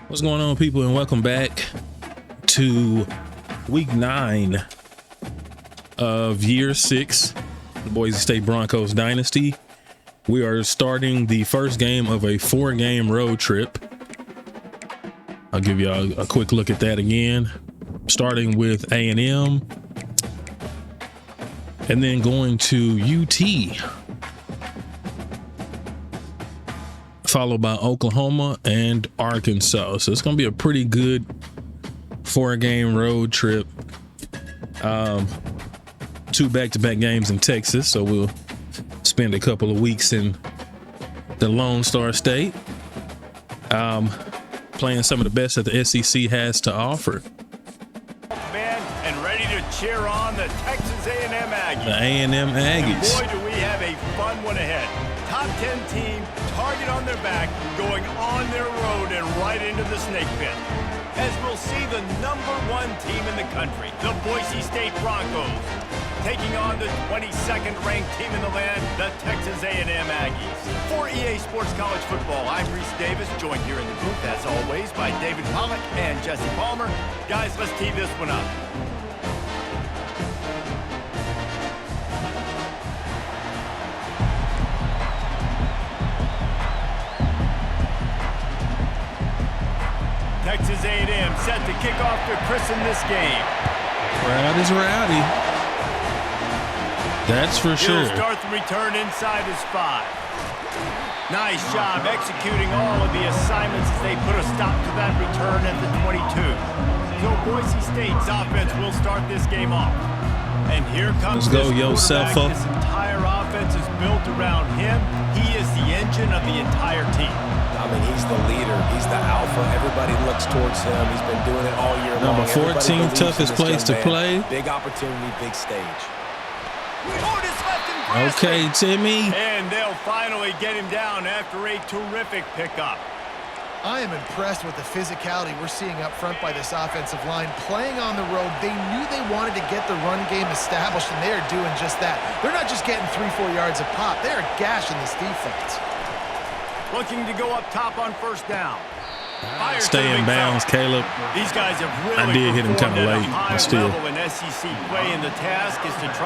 What's going on, people, and welcome back to week 9 of year 6, the Boise State Broncos Dynasty. We are starting the first game of a 4-game road trip. I'll give y'all a quick look at that again, starting with A&M and then going to UT, followed by Oklahoma and Arkansas. So it's going to be a pretty good 4-game road trip. 2 back-to-back games in Texas. So we'll spend a couple of weeks in the Lone Star State, playing some of the best that the SEC has to offer. Man, and ready to cheer on the Texas A&M Aggies. The A&M Aggies. And boy, do we have a fun one ahead. Top 10 team, target on their back, going on their road and right into the snake pit. As we'll see the #1 team in the country, the Boise State Broncos, taking on the 22nd ranked team in the land, the Texas A&M Aggies. For EA Sports College Football, I'm Reese Davis, joined here in the booth, as always, by David Pollock and Jesse Palmer. Guys, let's tee this one up. Texas A&M set to kick off to christen this game. Crowd is rowdy. That's for sure. He'll start the return inside his 5. Nice job executing all of the assignments as they put a stop to that return at the 22. So Boise State's offense will start this game off. And here comes Let's go, Yosefa. This entire offense is built around him. He is the engine of the entire team. I mean, he's the leader. He's the alpha. Everybody looks towards him. He's been doing it all year long. Number 14, toughest place to play. Big opportunity, big stage. Okay, Timmy. And they'll finally get him down after a terrific pickup. I am impressed with the physicality we're seeing up front by this offensive line. Playing on the road, they knew they wanted to get the run game established, and they are doing just that. They're not just getting 3-4 yards a pop. They are gashing this defense. Looking to go up top on first down. Stay in bounds, Caleb. These guys have really I did hit him kind of late, but still.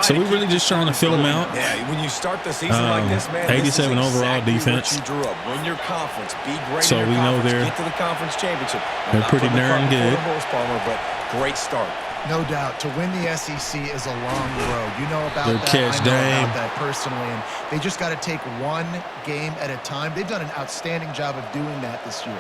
So we're really just trying to fill him out. Yeah, when you start the season like this, man, 87 this is overall exactly defense. what you drew up. Win your conference, be great. So in your we know conference, they're get to the conference championship. they're pretty darn good. But great start. No doubt, to win the SEC is a long road. You know about Good that. catch, I know Dame. about that personally, and they just got to take one game at a time. They've done an outstanding job of doing that this year.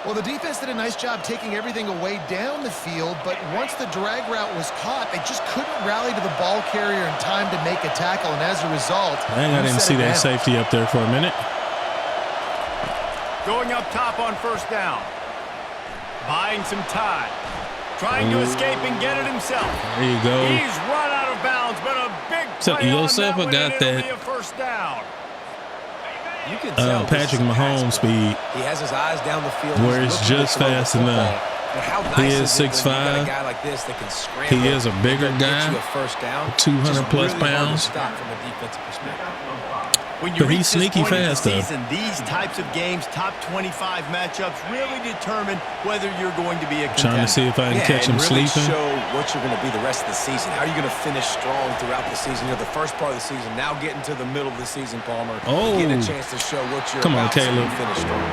Well, the defense did a nice job taking everything away down the field, but once the drag route was caught, they just couldn't rally to the ball carrier in time to make a tackle, and as a result, I didn't see that safety up there for a minute. Going up top on first down. Buying some time. Trying to escape and get it himself. There you go. He's run out of bounds, but a big So play on Yosefa that one, got and it'll that. be a first down. You can tell Patrick Mahomes speed, He has his eyes down the field. where He's it's looking just to throw the fast football. enough. But how He nice is is it when you got 6'5". a guy like this that can scramble. He is a bigger get guy, you a first down. 200 Just plus really hard to pounds. stop from a defensive perspective. When you But reach he's this sneaky point in the fast, though. season, these types of games, top 25 matchups, really determine whether you're going to be a contender. Trying to see if I can catch him and really sleeping. show what you're going to be the rest of the season. How are you going to finish strong throughout the season? You know, the first part of the season, now getting to the middle of the season, Palmer. Oh. Getting a chance to show what you're Come on, about so you Caleb. can finish strong.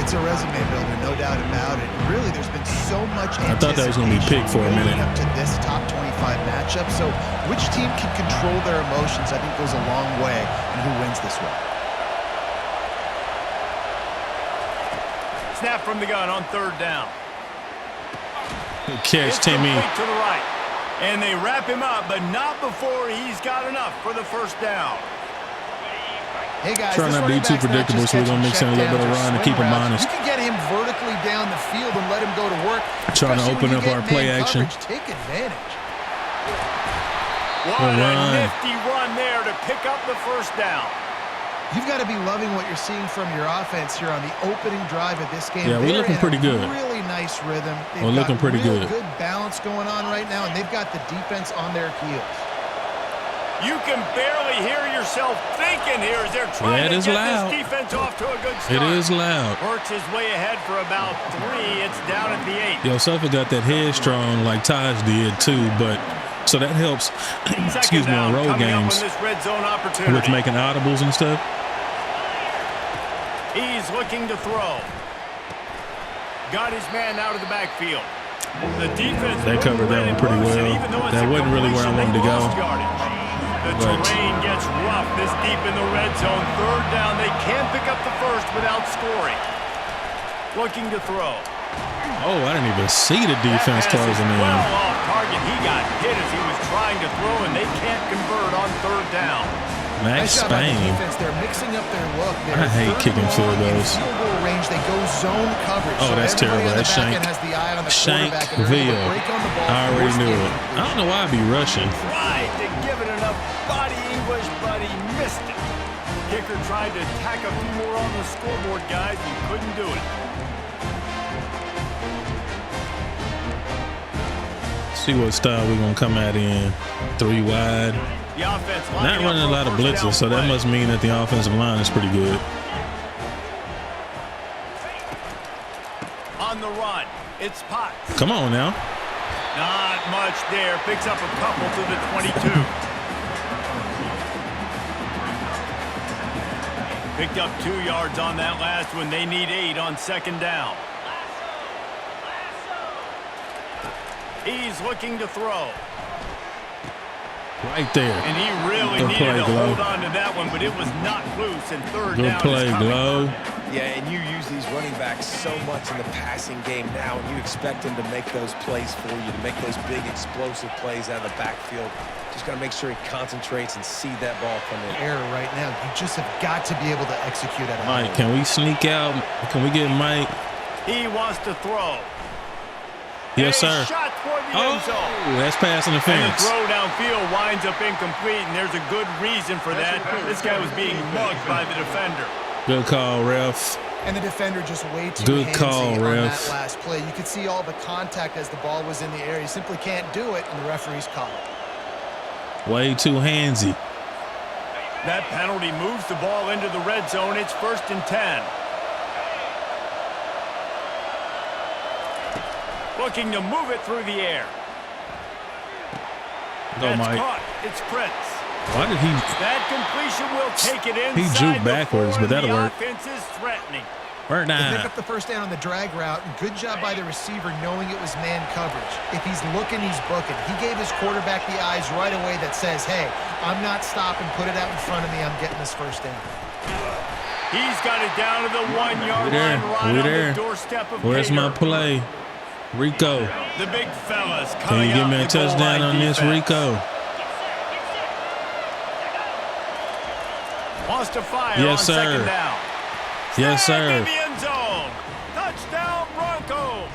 It's a resume builder, no doubt about it. Really, there's been so much I thought that was gonna be anticipation pick for a minute. building up to this top 25 matchup. So which team can control their emotions, I think, goes a long way in who wins this one. Snap from the gun on third down. Good catch, It's Timmy. complete to the right. And they wrap him up, but not before he's got enough for the first down. Hey guys, Try this not to be running too back's not predictable, just so we're gonna catching mix in a little bit of checkdowns or run to keep swing him routes. honest. You can get him vertically down the field and let him go to work. Trying to especially open when up you our get play man action. coverage. Take advantage. What Good a run. nifty run there to pick up the first down. You've got to be loving what you're seeing from your offense here on the opening drive of this game. Yeah, we're They're looking in pretty a good. Really nice rhythm. They've We're looking got pretty real good. Good balance going on right now, and they've got the defense on their heels. You can barely hear yourself thinking here as they're trying to get this defense off to a good start. It is loud. Works his way ahead for about 3. It's down at the 8. Yo, Suffolk got that headstrong like Taj did too, but so that helps. Excuse me, on road games with making audibles and stuff. He's looking to throw. Got his man out of the backfield. The defense. They covered that one pretty well. That wasn't really where I wanted to go. The terrain gets rough this deep in the red zone. 3rd down. They can't pick up the first without scoring. Looking to throw. Oh, I didn't even see the defense closing in. Well off target. He got hit as he was trying to throw, and they can't convert on 3rd down. Max Spain. They're mixing up their look. I hate kicking field goals. Field goal range, they go zone coverage. Oh, that's terrible. That's Shank. Shankville. I already knew it. I don't know why I'd be rushing. Tried to give it enough body English, but he missed it. Kicker tried to tack a few more on the scoreboard, guys. He couldn't do it. See what style we're going to come out in. 3 wide. Not running a lot of blitzes, so that must mean that the offensive line is pretty good. On the run, it's Potts. Come on now. Not much there. Picks up a couple to the 22. Picked up 2 yards on that last one. They need 8 on 2nd down. He's looking to throw. Right there. And he really needed to hold on to that one, but it was not loose, and 3rd down. Good play, Glow. Yeah, and you use these running backs so much in the passing game now, and you expect them to make those plays for you, to make those big explosive plays out of the backfield. Just got to make sure he concentrates and see that ball come in. Error right now. You just have got to be able to execute at home. Mike, can we sneak out? Can we get Mike? He wants to throw. Yes, sir. Shot toward the end zone. That's pass interference. And the throw downfield winds up incomplete, and there's a good reason for that. This guy was being mugged by the defender. Good call, ref. And the defender just way too good handsy call, on ref. that last play. You could see all the contact as the ball was in the air. You simply can't do it, and the referee's call it. Way too handsy. That penalty moves the ball into the red zone. It's 1st and 10. Looking to move it through the air. Go, Mike. Caught. It's Prince. Why did he? That completion will take it inside. He juked backwards, but that'll work. Offense is threatening. Right now. Pick up the 1st down on the drag route. Good job by the receiver knowing it was man coverage. If he's looking, he's booking. He gave his quarterback the eyes right away that says, hey, I'm not stopping. Put it out in front of me. I'm getting this 1st down. He's got it down to the 1-yard line right on the doorstep of Where's Gator. my play? Rico. The big fellas Can coming you give me a out touchdown on this, Rico? Wants to fire Yes, on sir. 2nd down. Yes, sir. In the end zone. Touchdown, Broncos.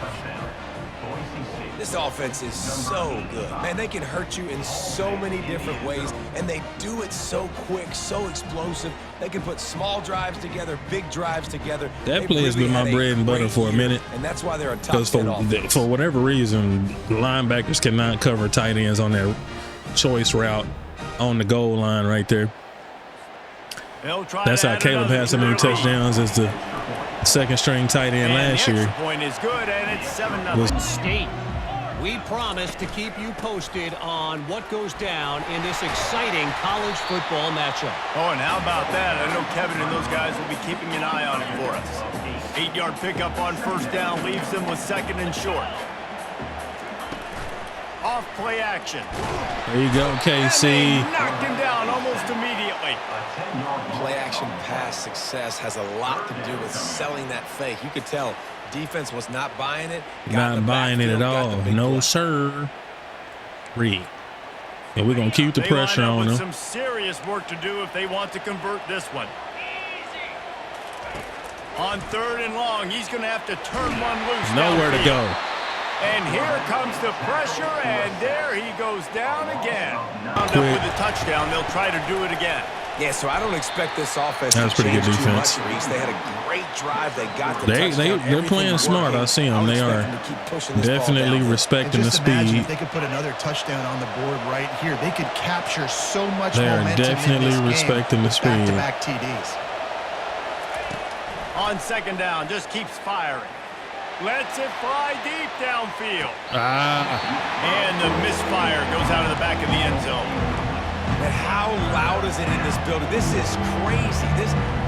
This offense is so good. Man, they can hurt you in so many different ways, and they do it so quick, so explosive. They can put small drives together, big drives together. That play has been my bread and butter for a minute. And that's why they're a top 10 offense. For whatever reason, linebackers cannot cover tight ends on that choice route on the goal line right there. That's how Caleb had so many touchdowns as the 2nd string tight end last year. Point is good, and it's 7-0. State. We promise to keep you posted on what goes down in this exciting college football matchup. Oh, and how about that? I know Kevin and those guys will be keeping an eye on it for us. 8-yard pickup on 1st down leaves them with 2nd and short. Off play action. There you go, KC. Knocked him down almost immediately. Play action pass success has a lot to do with selling that fake. You could tell defense was not buying it. Not buying it at all. No, sir. And we're going to keep the pressure on them. Some serious work to do if they want to convert this one. On 3rd and long, he's going to have to turn one loose. Nowhere to go. And here comes the pressure, and there he goes down again. Wound up with a touchdown. They'll try to do it again. Yeah, so I don't expect this offense That's to pretty change good too defense. much, Reese. They had a great drive. They got the They're touchdown. playing smart. I see them. They are definitely respecting the Imagine speed. if they could put another touchdown on the board right here. They could capture so much They are momentum definitely in this respecting game the speed. with back-to-back TDs. On second down, just keeps firing. Lets it fly deep downfield. And the misfire goes out of the back of the end zone. And how loud is it in this building? This is crazy.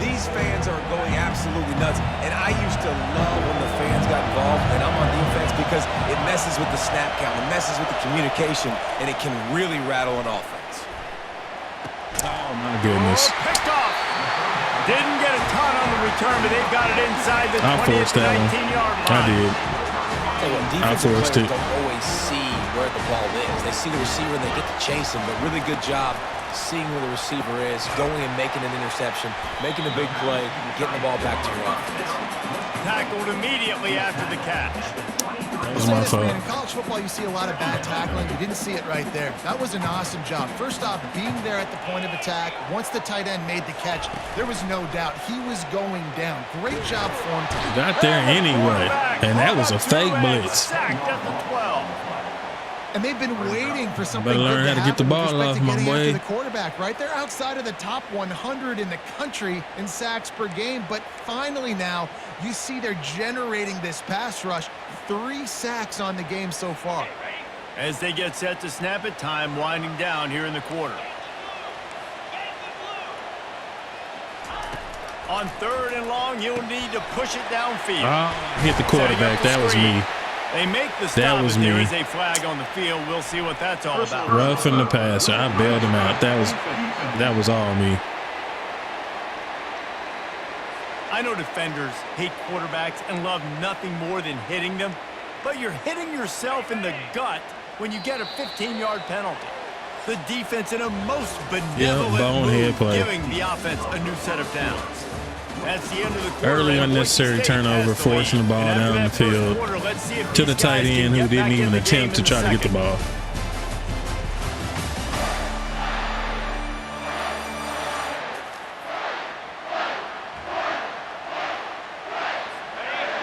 These fans are going absolutely nuts. And I used to love when the fans got involved, and I'm on defense because it messes with the snap count, it messes with the communication, and it can really rattle an offense. Oh, my goodness. Picked off. Didn't get a ton on the return, but they've got it inside the 20 to 19-yard line. I did. Tell you what, defensive players don't always see where the ball is. They see the receiver and they get to chase him, but really good job seeing where the receiver is, going and making an interception, making a big play, getting the ball back to your offense. Tackled immediately after the catch. That was my fault. In college football, you see a lot of bad tackling. You didn't see it right there. That was an awesome job. First off, being there at the point of attack. Once the tight end made the catch, there was no doubt he was going down. Great job for him. Got there anyway, and that was a fake blitz. Sacked at the 12. And they've been waiting for something Better learn good to how to get the happen with ball respect off, to my getting boy. after the quarterback, right? They're outside of the top 100 in the country in sacks per game, but finally now you see they're generating this pass rush. 3 sacks on the game so far. As they get set to snap it, time winding down here in the quarter. On third and long, you'll need to push it downfield. Hit the quarterback. That was me. They make the stop. That was There me. is a flag on the field. We'll see what that's all about. Roughing the passer. I bailed him out. That was all me. I know defenders hate quarterbacks and love nothing more than hitting them, but you're hitting yourself in the gut when you get a 15-yard penalty. The defense in a most benevolent bonehead move, play. giving the offense a new set of downs. That's the end of the quarter. Early unnecessary turnover, forcing the ball down the field to the tight end who didn't even attempt to try to get the ball.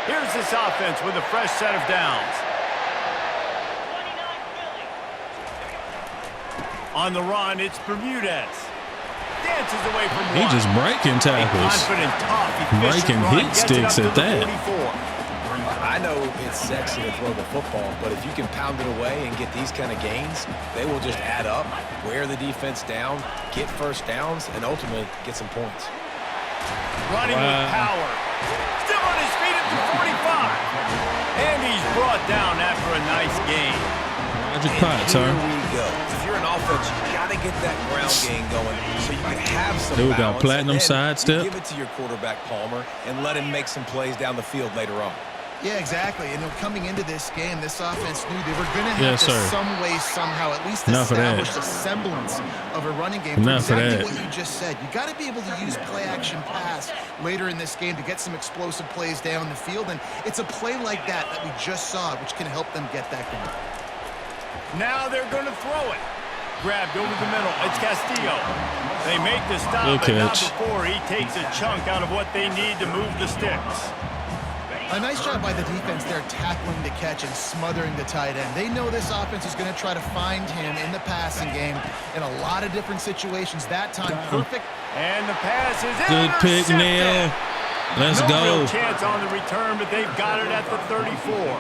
Here's this offense with a fresh set of downs. On the run, it's Bermudez. Dances away from one. He just breaking tackles. Confident, tough, Breaking run, hit sticks at that. I know it's sexy to throw the football, but if you can pound it away and get these kind of gains, they will just add up, wear the defense down, get first downs, and ultimately get some points. Running with power. Still on his feet at the 45. And he's brought down after a nice gain. Magic pots, Here huh? we go. If you're an offense, you got to get that ground game going so you can have some Dude, got balance, platinum and then sidestep. give it to your quarterback, Palmer, and let him make some plays down the field later on. Yeah, exactly. And coming into this game, this offense knew they were going to have Yes, to sir. some way, somehow, at least Enough of that. establish a semblance of a running game. Enough of exactly that. what you just said. You got to be able to use play-action pass later in this game to get some explosive plays down the field. And it's a play like that we just saw, which can help them get that going. Now they're going to throw it. Grabbed over the middle. It's Castillo. They make the stop, Good but not catch. before he takes a chunk out of what they need to move the sticks. A nice job by the defense there tackling the catch and smothering the tight end. They know this offense is going to try to find him in the passing game in a lot of different situations. That time, perfect. And the pass is Good pick, intercepted. Neil. Let's No go. real chance on the return, but they've got it at the 34.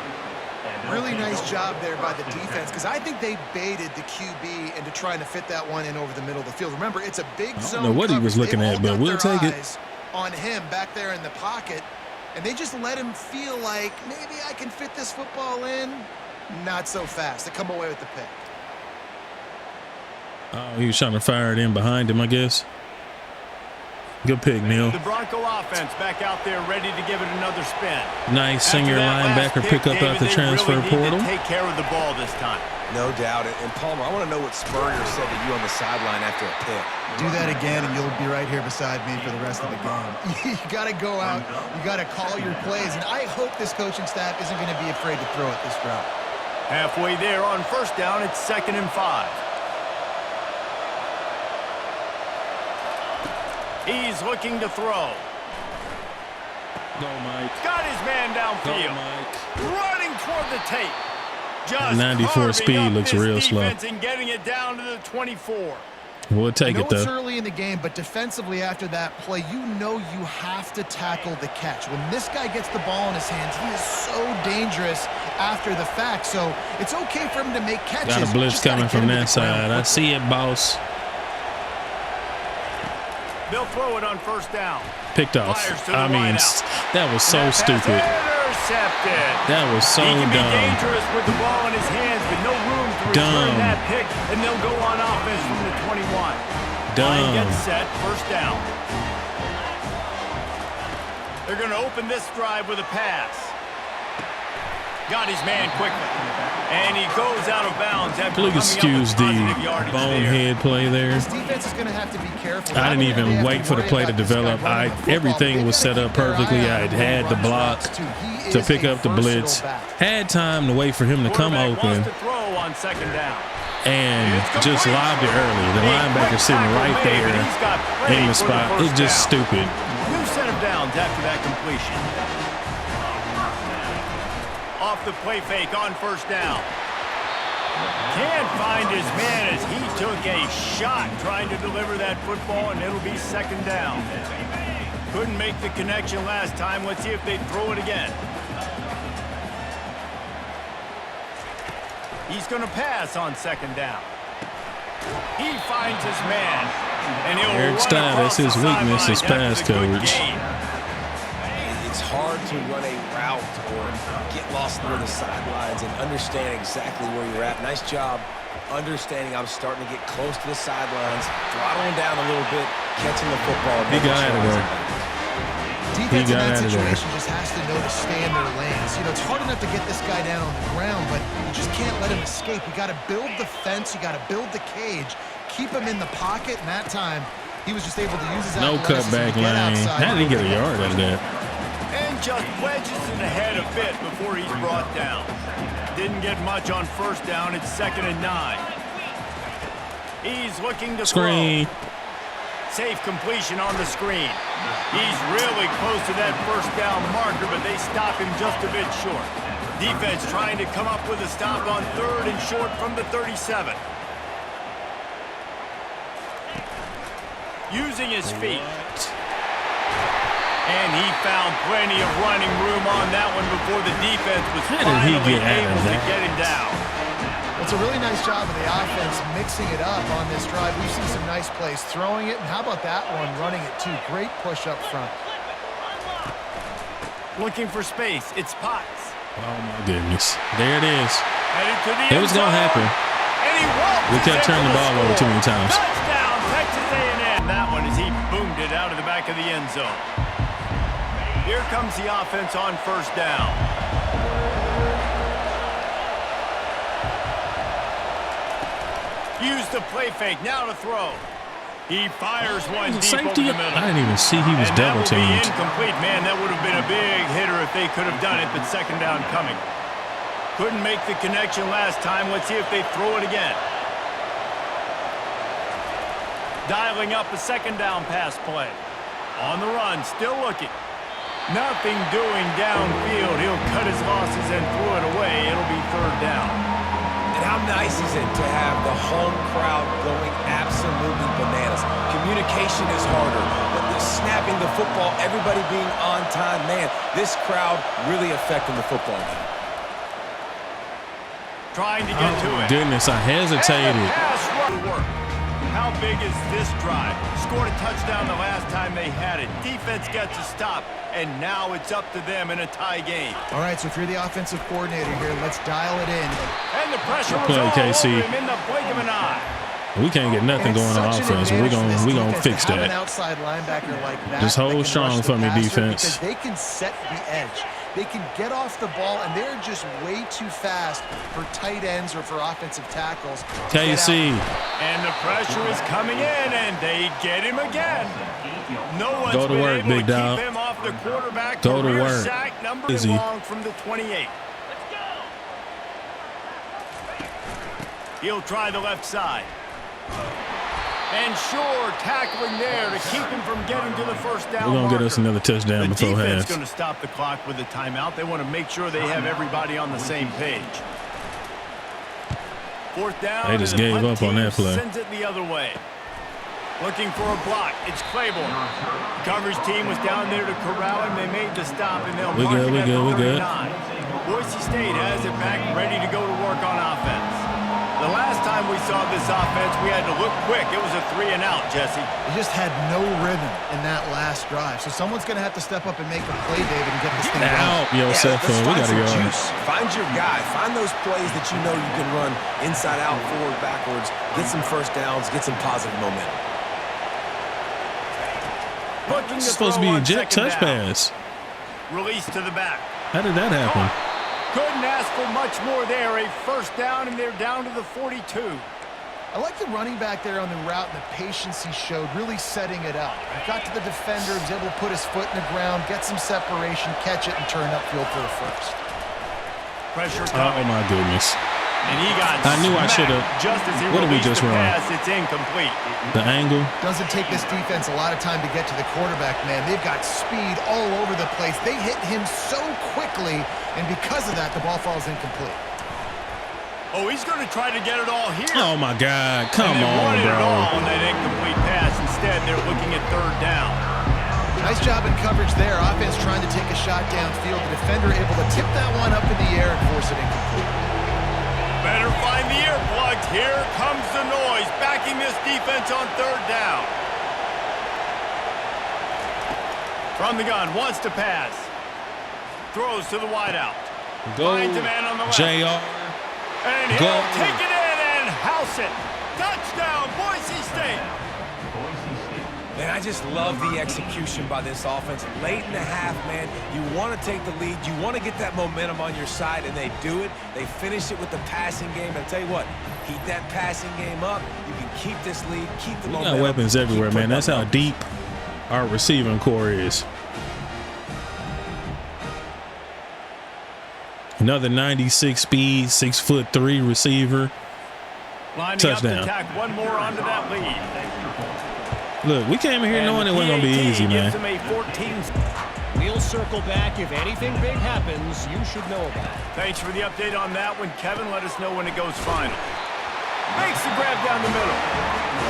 Really nice job there by the defense because I think they baited the QB into trying to fit that one in over the middle of the field. Remember, it's a big zone. know what he was coverage. looking They've at, all but got we'll their take it. eyes on him back there in the pocket, and they just let him feel like maybe I can fit this football in. Not so fast. They come away with the pick. Oh, he was trying to fire it in behind him, I guess. Good pick, Neil. The Bronco offense back out there ready to give it another spin. Nice After senior that linebacker last pick up David, out the they transfer really need portal. to take care of the ball this time. No doubt. And Palmer, I want to know what Spurrier said to you on the sideline after a pick. Do that again, and you'll be right here beside me for the rest of the game. You got to go out. You got to call your plays, and I hope this coaching staff isn't going to be afraid to throw it this route. Halfway there on first down, it's 2nd and 5. He's looking to throw. Go, Mike. Got his man downfield. Go, Mike. Running toward the tape. Just 94 speed looks real slow. And getting it down to the 24. We'll take it, though. It's early in the game, but defensively after that play, you know you have to tackle the catch. When this guy gets the ball in his hands, he is so dangerous after the fact. So it's okay for him to make catches. Got a blitz coming from that side. I see it, boss. They'll throw it on first down. Picked off. I mean, that was so stupid. Intercepted. That was so he can dumb. be dangerous with the ball in his hands, but no room to return that pick, and they'll go on offense from the 21. Line gets set, first down. They're going to open this drive with a pass. Got his man quickly, and he goes out of bounds. Please excuse the bonehead play there. This defense is going to have to be careful. I didn't even wait for the play to develop. Everything was set up perfectly. I had the block to pick up the blitz. Had time to wait for him to come open and just lobbed it early. The linebacker sitting right there in the spot. It's just stupid. New set of downs after that completion. Off the play fake on first down. Can't find his man as he took a shot trying to deliver that football, and it'll be second down. Couldn't make the connection last time. Let's see if they throw it again. He's going to pass on second down. He finds his man, and he'll Eric Stein, that's his weakness, his pass coverage. It's hard to run a route or get lost near the sidelines and understand exactly where you're at. Nice job understanding I'm starting to get close to the sidelines, throttling down a little bit, catching the football. He got out of there. Defense in that situation just has to know to stay in their lanes. You know, it's hard enough to get this guy down on the ground, but you just can't let him escape. You got to build the fence. You got to build the cage. Keep him in the pocket, and that time he was just able to use his cutback lane. How did he get a yard out of that? And just wedges it ahead a bit before he's brought down. Didn't get much on first down. It's 2nd and 9. He's looking to screen. Safe completion on the screen. He's really close to that first down marker, but they stop him just a bit short. Defense trying to come up with a stop on 3rd and short from the 37. Using his feet. And he found plenty of running room on that one before the defense was finally able to get him down. It's a really nice job of the offense mixing it up on this drive. We've seen some nice plays throwing it, and how about that one running it too? Great push up front. Looking for space. It's Potts. Oh my goodness. There it is. Headed to the it was going to happen. And he we kept turning the ball over too many times. Touchdown, Texas A&M. That one as he boomed it out of the back of the end zone. Here comes the offense on first down. Use the play fake, now to throw. He fires one deep over the middle. I didn't even see he was double teamed. That would be incomplete, man. That would have been a big hitter if they could have done it, but second down coming. Couldn't make the connection last time. Let's see if they throw it again. Dialing up a second down pass play. On the run, still looking. Nothing doing downfield. He'll cut his losses and throw it away. It'll be third down. And how nice is it to have the home crowd going absolutely bananas? Communication is harder, but the snapping the football, everybody being on time, man, this crowd really affecting the football game. Trying to get to it. Goodness, I hesitated. How big is this drive? Scored a touchdown the last time they had it. Defense gets a stop, and now it's up to them in a tie game. All right, so if you're the offensive coordinator here, let's dial it in. And the pressure was all over him in the blink of an eye. We can't get nothing going on offense. We're gonna fix that. An outside linebacker like that. Just hold strong for me, defense. Because they can set the edge. They can get off the ball, and they're just way too fast for tight ends or for offensive tackles. KC. And the pressure is coming in, and they get him again. No one's Go to work, big dog. Keep him off the quarterback. Go to work. Sack, number Easy. long from the 28. He'll try the left side. And sure, tackling there to keep him from getting to the first down. We're going to get us another touchdown before half. The defense is going to stop the clock with a timeout. They want to make sure they have everybody on the same page. Fourth down. They just gave up on that play. Sends it the other way. Looking for a block. It's Claiborne. The coverage team was down there to corral him. They made the stop, and they'll mark it at the 39. Boise State has it back, ready to go to work on offense. The last time we saw this offense, we had to look quick. It was a 3-and-out, Jesse. They just had no rhythm in that last drive. So someone's going to have to step up and make a play, David, and get this thing out. Yo, Seth, we got to go. Find your guy. Find those plays that you know you can run inside out, forward, backwards. Get some first downs. Get some positive momentum. It's supposed to be a jet touch pass. Release to the back. How did that happen? Couldn't ask for much more there. A first down, and they're down to the 42. I like the running back there on the route and the patience he showed, really setting it up. He got to the defender, was able to put his foot in the ground, get some separation, catch it, and turn upfield for the first. Pressure coming. Oh, my goodness. And he got I knew I should have. Just as he what did we just run? Pass, it's incomplete. The angle. Doesn't take this defense a lot of time to get to the quarterback, man. They've got speed all over the place. They hit him so quickly, and because of that, the ball falls incomplete. Oh, he's going to try to get it all here. Oh, my God. Come on, bro. It all on that incomplete pass. Instead, they're looking at third down. Nice job in coverage there. Offense trying to take a shot downfield. The defender able to tip that one up in the air and force it incomplete. Better find the earplugs. Here comes the noise, backing this defense on third down. From the gun, wants to pass. Throws to the wideout. Go, finds a man on the left. JR. And he'll take it in and house it. Touchdown, Boise State. Man, I just love the execution by this offense. Late in the half, man, you want to take the lead. You want to get that momentum on your side, and they do it. They finish it with the passing game. And I'll tell you what, keep that passing game up. You can keep this lead, keep the momentum. We got weapons everywhere, man. That's how deep our receiving core is. Another 96 speed, 6'3" receiver. Lining touchdown. Up to tack one more onto that lead. Look, we came in here knowing it wasn't going to be easy, man. We'll circle back. If anything big happens, you should know about it. Thanks for the update on that one, Kevin. Let us know when it goes final. Makes the grab down the middle.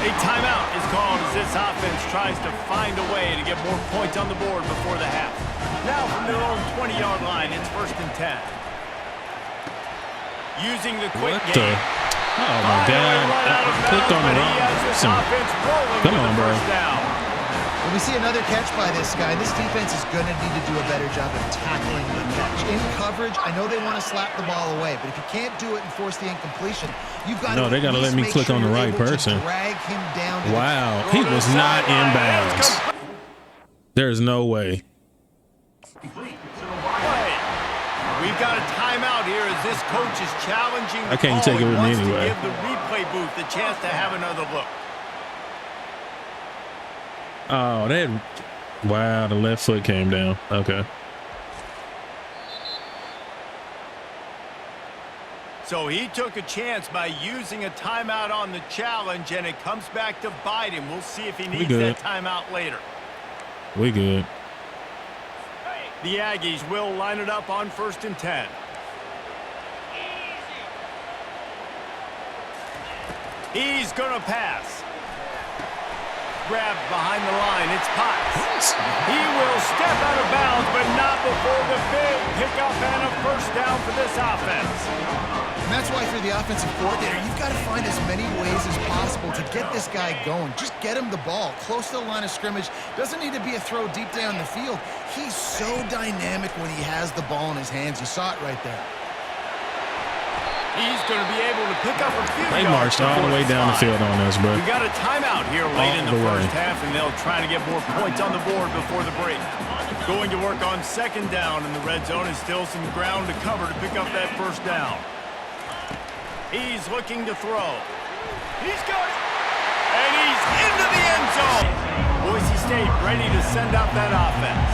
A timeout is called as this offense tries to find a way to get more points on the board before the half. Now from their own 20-yard line, it's 1st and 10. Using the quick game. Oh, my God. I clicked on the wrong person. Come on, bro. When we see another catch by this guy, this defense is going to need to do a better job of tackling the catch. In coverage, I know they want to slap the ball away, but if you can't do it and force the incompletion, you've got to they got to let me click on the right person. Drag him down. Wow, he was not in bounds. There's no way. We've got a timeout here as this coach is challenging. I can't take it with me anyway. To give the replay booth the chance to have another look. Oh, wow, the left foot came down. Okay. So he took a chance by using a timeout on the challenge, and it comes back to bite him. We'll see if he needs that timeout later. We good. The Aggies will line it up on 1st and 10. He's going to pass. Grabbed behind the line. It's Potts. He will step out of bounds, but not before the big pickup and a first down for this offense. And that's why for the offensive coordinator, you've got to find as many ways as possible to get this guy going. Just get him the ball close to the line of scrimmage. Doesn't need to be a throw deep down the field. He's so dynamic when he has the ball in his hands. You saw it right there. He's going to be able to pick up a few. They marched all the way down the field on us, bro. We got a timeout here late in the first half, and they'll try to get more points on the board before the break. Going to work on 2nd down in the red zone, and still some ground to cover to pick up that first down. He's looking to throw. He's got it. And he's into the end zone. Boise State ready to send out that offense.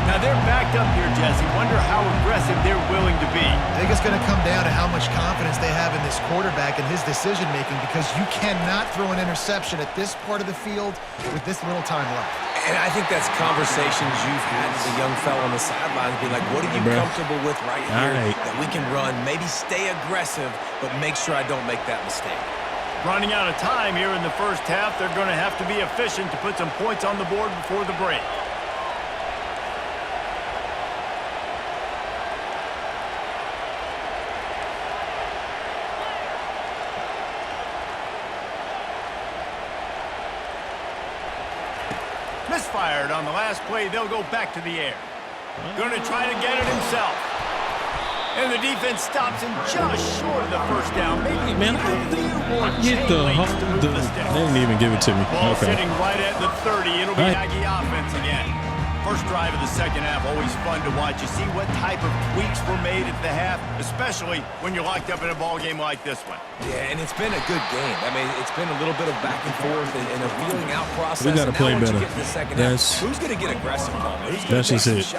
Now they're backed up here, Jesse. Wonder how aggressive they're willing to be. I think it's going to come down to how much confidence they have in this quarterback and his decision-making, because you cannot throw an interception at this part of the field with this little time left. And I think that's conversations you've had as a young fella on the sidelines, being like, what are you comfortable with right here that we can run, maybe stay aggressive, but make sure I don't make that mistake. Running out of time here in the first half, they're going to have to be efficient to put some points on the board before the break. Misfired on the last play. They'll go back to the air. Going to try to get it himself. And the defense stops him just short of the first down. Maybe man, I get they didn't even give it to me. Ball sitting right at the 30. It'll be Aggie offense again. First drive of the second half, always fun to watch. You see what type of tweaks were made at the half, especially when you're locked up in a ball game like this one. Yeah, and it's been a good game. I mean, it's been a little bit of back and forth and a feeling out process. We got to play better. Who's going to get aggressive, Palmer? That's just it.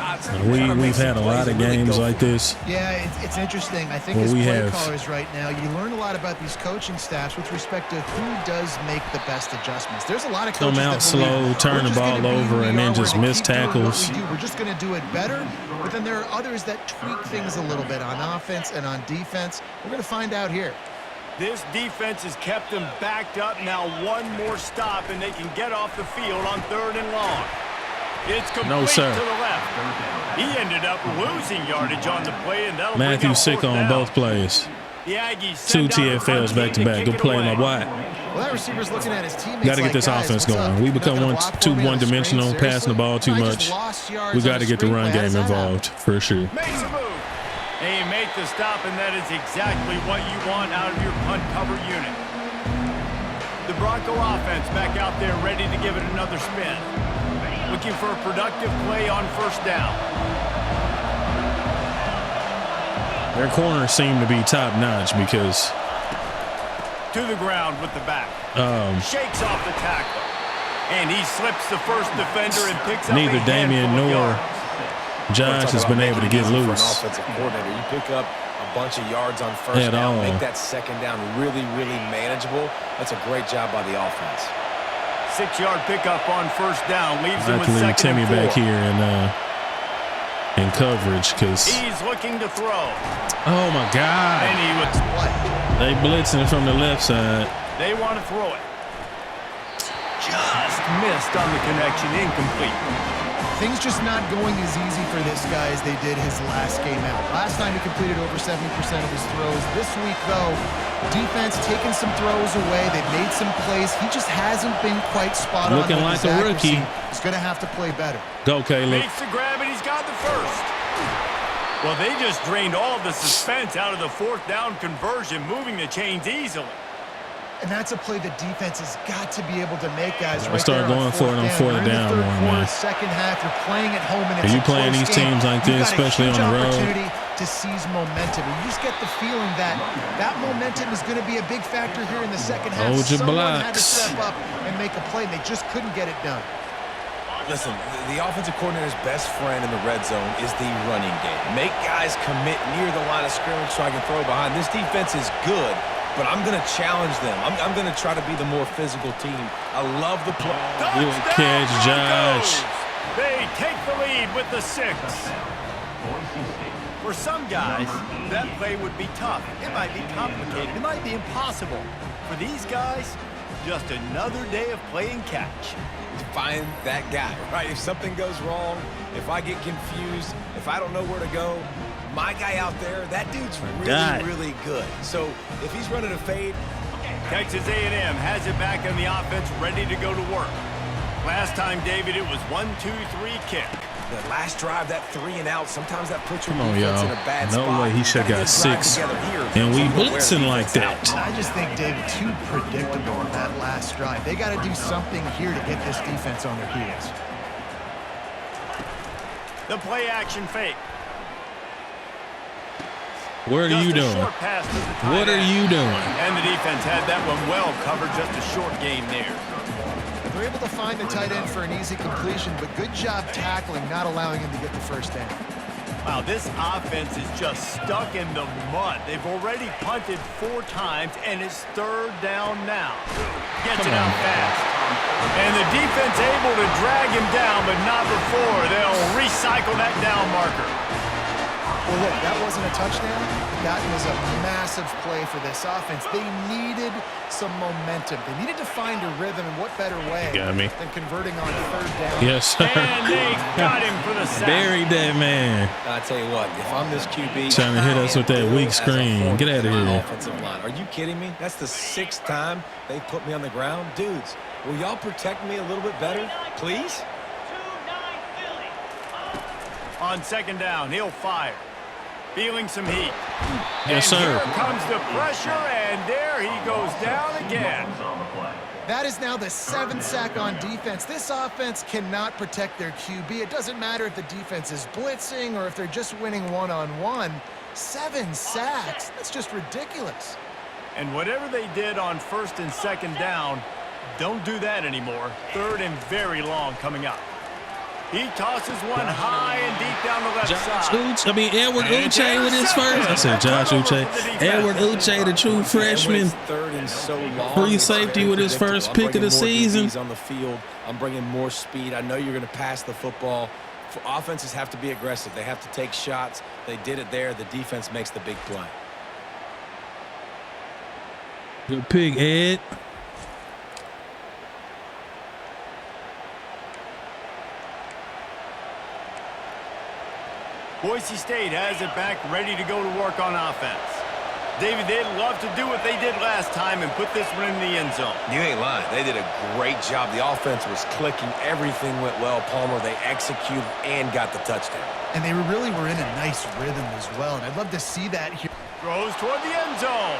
We've had a lot of games like this. Yeah, it's interesting. I think as play callers right now, you learn a lot about these coaching staffs with respect to who does make the best adjustments. There's a lot of coaches come out slow, turn the ball over, and then just miss tackles. We're just going to do it better, but then there are others that tweak things a little bit on offense and on defense. We're going to find out here. This defense has kept them backed up. Now one more stop, and they can get off the field on 3rd and long. It's complete to the left. He ended up losing yardage on the play, and that'll Matthew sick on both plays. The Aggies 2 TFLs back to back. Good play on my wide. Well, that receiver's looking at his teammates. Got to get this offense going. We become too one-dimensional, passing the ball too much. We got to get the run game involved for sure. Makes a move. And you make the stop, and that is exactly what you want out of your punt cover unit. The Bronco offense back out there ready to give it another spin. Looking for a productive play on first down. Their corners seem to be top-notch because to the ground with the back. Shakes off the tackle. And he slips the first defender and picks up neither Damian nor Josh has been able to get loose. For an offensive coordinator, you pick up a bunch of yards on first down, make that second down really, really manageable. That's a great job by the offense. 6-yard pickup on first down leaves him with leave second Timmy and 4. back here in coverage because he's looking to throw. Oh my God! And he was they blitzing from the left side. They want to throw it. Just missed on the connection, incomplete. Things just not going as easy for this guy as they did his last game out. Last time he completed over 70% of his throws. This week, though, defense taking some throws away. They've made some plays. He just hasn't been quite spot on. Looking like a rookie. He's going to have to play better. Go, Caleb. Makes the grab, and he's got the first. Well, they just drained all of the suspense out of the 4th down conversion, moving the chains easily. And that's a play the defense has got to be able to make, guys. Right, start going for it on 4th down, man. Second half, you're playing at home, and it's you playing these teams like this, especially on the road. Opportunity to seize momentum. And you just get the feeling that that momentum is going to be a big factor here in the second half. Hold your Someone had to blocks. step up and make a play, and they just couldn't get it done. Listen, the offensive coordinator's best friend in the red zone is the running game. Make guys commit near the line of scrimmage so I can throw behind. This defense is good, but I'm going to challenge them. I'm going to try to be the more physical team. I love the play. Good catch, Josh. They take the lead with the 6. For some guys, that play would be tough. It might be complicated. It might be impossible. For these guys, just another day of playing catch. Find that guy, right? If something goes wrong, if I get confused, if I don't know where to go, my guy out there, that dude's really good. So if he's running a fade. Texas A&M has it back on the offense, ready to go to work. Last time, David, it was 1-2-3 kick. The last drive, that 3 and out, sometimes that puts your Come on, defense y'all. in a bad No spot. way he should have got 6. And we blitzing like that. I just think, David, too predictable on that last drive. They got to do something here to get this defense on their heels. The play action fake. What are you doing? And the defense had that one well covered. Just a short game there. They're able to find the tight end for an easy completion, but good job tackling, not allowing him to get the first down. Wow, this offense is just stuck in the mud. They've already punted 4 times, and it's 3rd down now. Gets it out fast. And the defense able to drag him down, but not before. They'll recycle that down marker. Well, look, that wasn't a touchdown. That was a massive play for this offense. They needed some momentum. They needed to find a rhythm, and what better way than converting on 3rd down. Yes, sir. And they got him for the sack. Buried that man. I tell you what, if I'm this QB, Trying to hit us with that weak screen. Get out of here. Offensive line. Are you kidding me? That's the 6th time they've put me on the ground. Dudes, will y'all protect me a little bit better, please? On 2nd down, he'll fire. Feeling some heat. Yes, sir. Here comes the pressure, and there he goes down again. That is now the 7th sack on defense. This offense cannot protect their QB. It doesn't matter if the defense is blitzing or if they're just winning one-on-one. 7 sacks, that's just ridiculous. And whatever they did on 1st and 2nd down, don't do that anymore. 3rd and very long coming up. He tosses one high and deep down the left side. Edward Uche with his first. I said Josh Uche. Edward Uche, the true freshman. 3rd and so long. Free safety with his first pick of the season. On the field, I'm bringing more speed. I know you're going to pass the football. Offenses have to be aggressive. They have to take shots. They did it there. The defense makes the big play. Good pick, Ed. Boise State has it back, ready to go to work on offense. David, they'd love to do what they did last time and put this one in the end zone. You ain't lying. They did a great job. The offense was clicking. Everything went well. Palmer, they executed and got the touchdown. And they really were in a nice rhythm as well, and I'd love to see that here. Throws toward the end zone.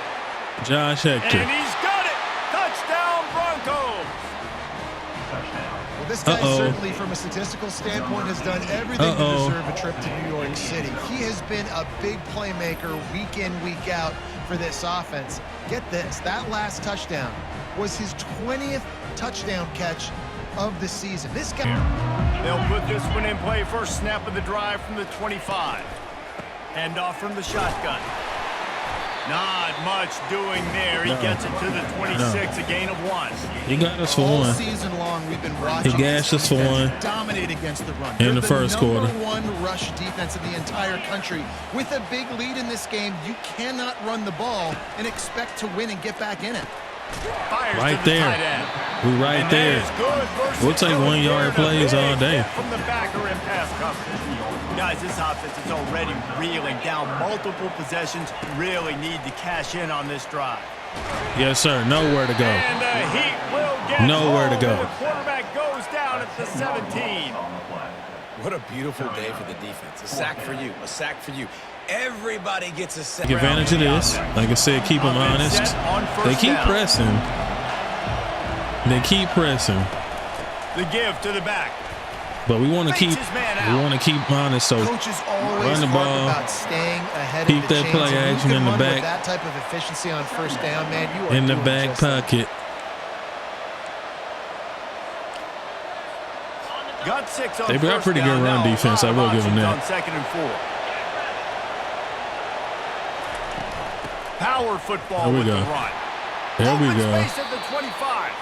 Josh Hector. And he's got it. Touchdown, Broncos. Well, this guy certainly, from a statistical standpoint, has done everything to deserve a trip to New York City. He has been a big playmaker week in, week out for this offense. Get this, that last touchdown was his 20th touchdown catch of the season. This guy... They'll put this one in play. First snap of the drive from the 25. Hand off from the shotgun. Not much doing there. He gets it to the 26, a gain of 1. He got us for All 1. season long, we've been watching. He gashed us for 1. Dominate against the run. In the first quarter. Number 1 rush defense in the entire country. With a big lead in this game, you cannot run the ball and expect to win and get back in it. Fires Right to the there. tight end. We right And there. that is good We'll take 1 yard plays all day. From the backer in pass coverage. Guys, this offense is already reeling down multiple possessions. Really need to cash in on this drive. Yes, sir. Nowhere to go. And the heat will get Nowhere to home, go. and the quarterback goes down at the 17. What a beautiful day for the defense. A sack for you. A sack for you. Everybody gets a sack. Take advantage of this. Like I said, keep them honest. They keep pressing. They keep pressing. The give to the back. But we want to keep honest. So Coaches always run the talk ball. about staying ahead Keep of the that chains, play and you action can in the run with back. that type of efficiency on first down, man. You are in the doing back just that. pocket. Got 6 on They got first pretty good down. run Now, defense. I will give them on that. 2nd and 4. Power football There we with go. the run. There we Open go. space at the 25.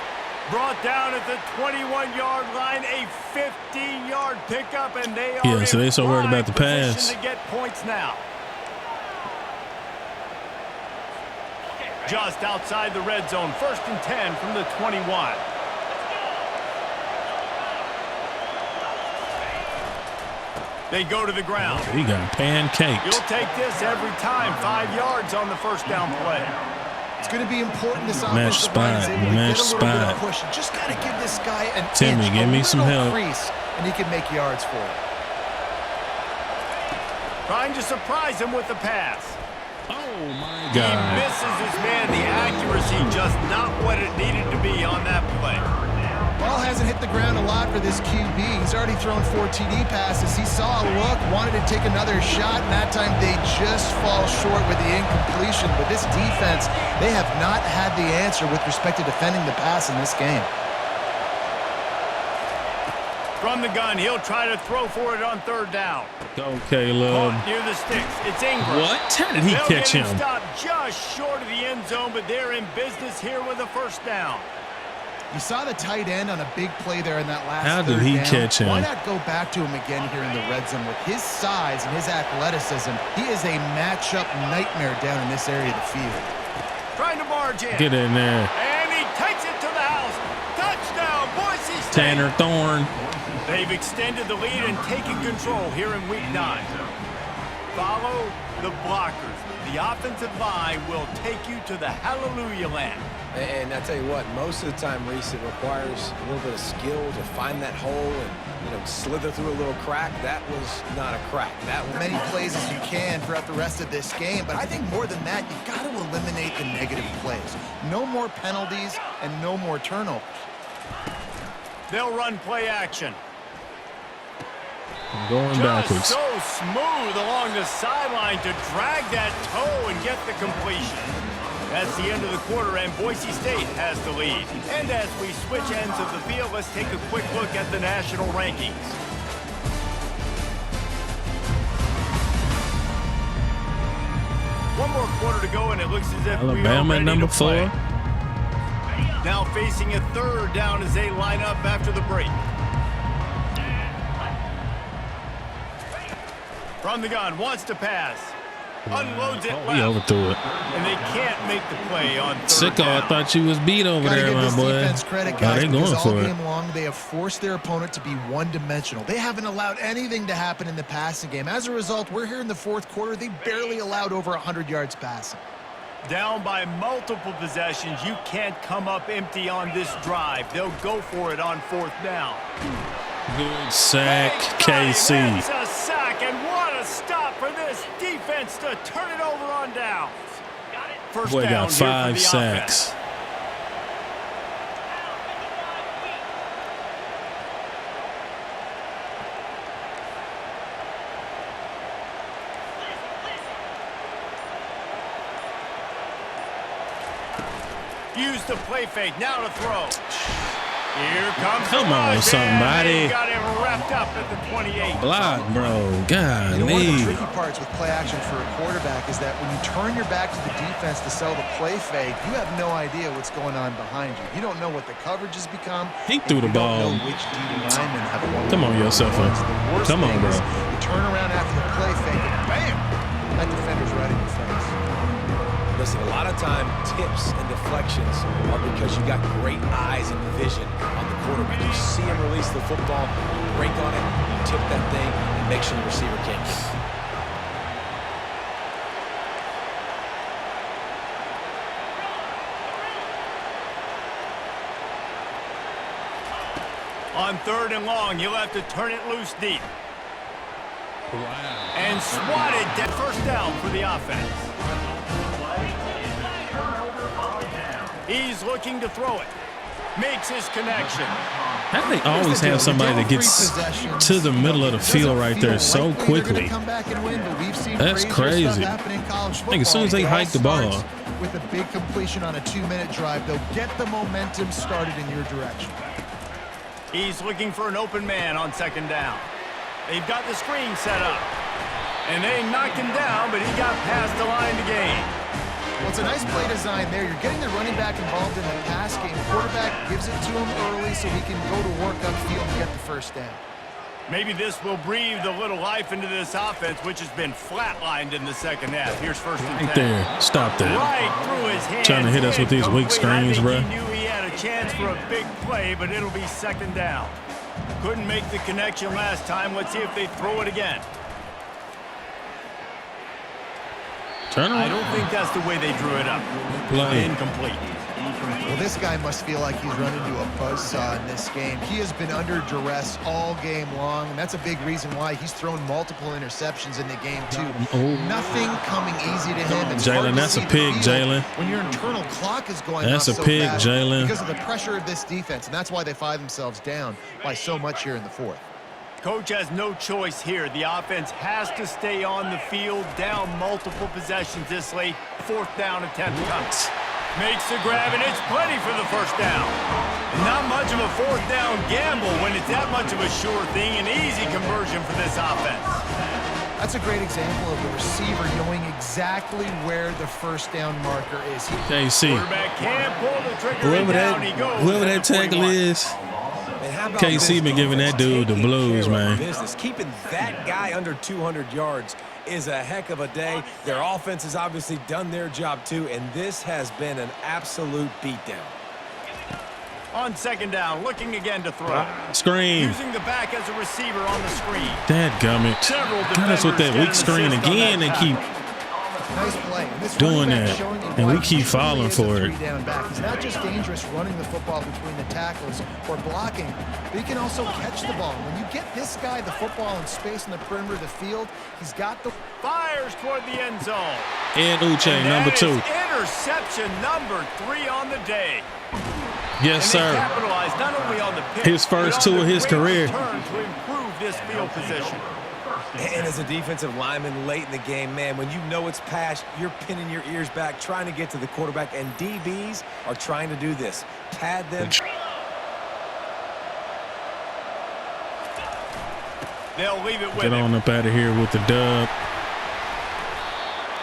Brought down at the 21-yard line. A 15-yard pickup, and they are Yeah, so in they so worried about the prime pass. position to get points now. Just outside the red zone. 1st and 10 from the 21. They go to the ground. He got pancaked. You'll take this every time. 5 yards on the first down play. It's going to be important this Match offensive line is spot. able to Match get a little bit spot. of push. You just got to give this guy an Timmy, inch, give a me some little help. crease, and he can make yards for it. Trying to surprise him with the pass. Oh, my He God. misses his man. The accuracy just not what it needed to be on that play. Ball hasn't hit the ground a lot for this QB. He's already thrown 4 TD passes. He saw a look, wanted to take another shot, and that time they just fall short with the incompletion. But this defense, they have not had the answer with respect to defending the pass in this game. From the gun, he'll try to throw for it on third down. Go, Caleb. Caught near the sticks. It's Ingram. What? How did he catch him? Stopped just short of the end zone, but they're in business here with a first down. You saw the tight end on a big play there in that last How did he catch him? Why not go back to him again here in the red zone? With his size and his athleticism, he is a matchup nightmare down in this area of the field. Trying to barge in. Get in there. And he takes it to the house. Touchdown, Boise State. Tanner Thorne. They've extended the lead and taken control here in week 9. Follow the blockers. The offensive line will take you to the hallelujah land. And I tell you what, most of the time, Reese, it requires a little bit of skill to find that hole and, slither through a little crack. That was not a crack. That was many plays as you can throughout the rest of this game, but I think more than that, you got to eliminate the negative plays. No more penalties and no more turnovers. They'll run play action. Going backwards. So smooth along the sideline to drag that toe and get the completion. That's the end of the quarter, and Boise State has the lead. And as we switch ends of the field, let's take a quick look at the national rankings. One more quarter to go, and it looks as if Alabama at number 4. Now facing a third down as they line up after the break. From the gun, wants to pass. Unloads it left. He overthrew it. And they can't make the play on third Sicko, down. I thought you was beat over there, my boy. Defense credit, guys, they going because all for game it. long they have forced their opponent to be one-dimensional. They haven't allowed anything to happen in the passing game. As a result, we're here in the fourth quarter. They barely allowed over 100 yards passing. Down by multiple possessions. You can't come up empty on this drive. They'll go for it on fourth down. Good sack, KC. That's a sack, and what a stop for this defense to turn it over on downs. First Boy down got here for 5 the sacks. offense. Use the play fake, now to throw. Here comes Come on, Elijah, somebody. and they got him wrapped up at the 28. Block, bro. God, One of the tricky parts with play action for a quarterback is that when you turn your back to the defense to sell the play fake, you have no idea what's going on behind you. You don't know what the coverage has become. He threw the ball. You don't know which D linemen have won. Come on, yourself. Come on, bro. You turn around after the play fake, and bam! That defender's right in your face. Listen, a lot of time, tips and deflections are because you got great eyes and vision on the quarterback. You see him release the football, you break on it, you tip that thing, and make sure the receiver can't get it. On third and long, you'll have to turn it loose deep. Wow. And swatted dead. First down for the offense. He's looking to throw it. Makes his connection. How do they always have somebody that gets to the middle of the field right there so quickly? That's crazy. I think as soon as they hike the ball. With a big completion on a 2-minute drive, they'll get the momentum started in your direction. He's looking for an open man on second down. They've got the screen set up. And they knocked him down, but he got past the line to gain. Well, it's a nice play design there. You're getting the running back involved in the pass game. Quarterback gives it to him early so he can go to work upfield and get the first down. Maybe this will breathe a little life into this offense, which has been flatlined in the second half. Here's first and 10. Right there. Stop that. Right through his hands. Trying to hit us with these weak screens, bro. He knew he had a chance for a big play, but it'll be second down. Couldn't make the connection last time. Let's see if they throw it again. Turn around. I don't think that's the way they drew it up. Play. Incomplete. Well, this guy must feel like he's run into a buzzsaw in this game. He has been under duress all game long, and that's a big reason why he's thrown multiple interceptions in the game, too. Nothing coming easy to him. Jalen, that's a pig, Jalen. When your internal clock is going That's off a so pig, fast Jalen. because of the pressure of this defense, and that's why they find themselves down by so much here in the fourth. Coach has no choice here. The offense has to stay on the field, down multiple possessions this late. Fourth down attempt comes. Makes the grab, and it's plenty for the first down. Not much of a fourth down gamble when it's that much of a sure thing, an easy conversion for this offense. That's a great example of the receiver knowing exactly where the first down marker is. KC. Quarterback can't pull the trigger, and down he goes. Whoever that tackle is, KC been giving that dude the blues, man. Keeping that guy under 200 yards is a heck of a day. Their offense has obviously done their job too, and this has been an absolute beatdown. On second down, looking again to throw. Screen. Using the back as a receiver on the screen. Dadgummit. Got us with that weak screen again and keep nice play. doing that, and we keep falling for it. He's not just dangerous running the football between the tackles or blocking, but he can also catch the ball. When you get this guy the football in space in the perimeter of the field, he's got the fires toward the end zone. And Uche, number 2. Interception number 3 on the day. Yes, sir. Capitalized not only on the pick, his first 2 of his career. To improve this field position. And as a defensive lineman late in the game, man, when you know it's passed, you're pinning your ears back, trying to get to the quarterback, and DBs are trying to do this. Pad them. They'll leave it with Get on up out of here with the dub.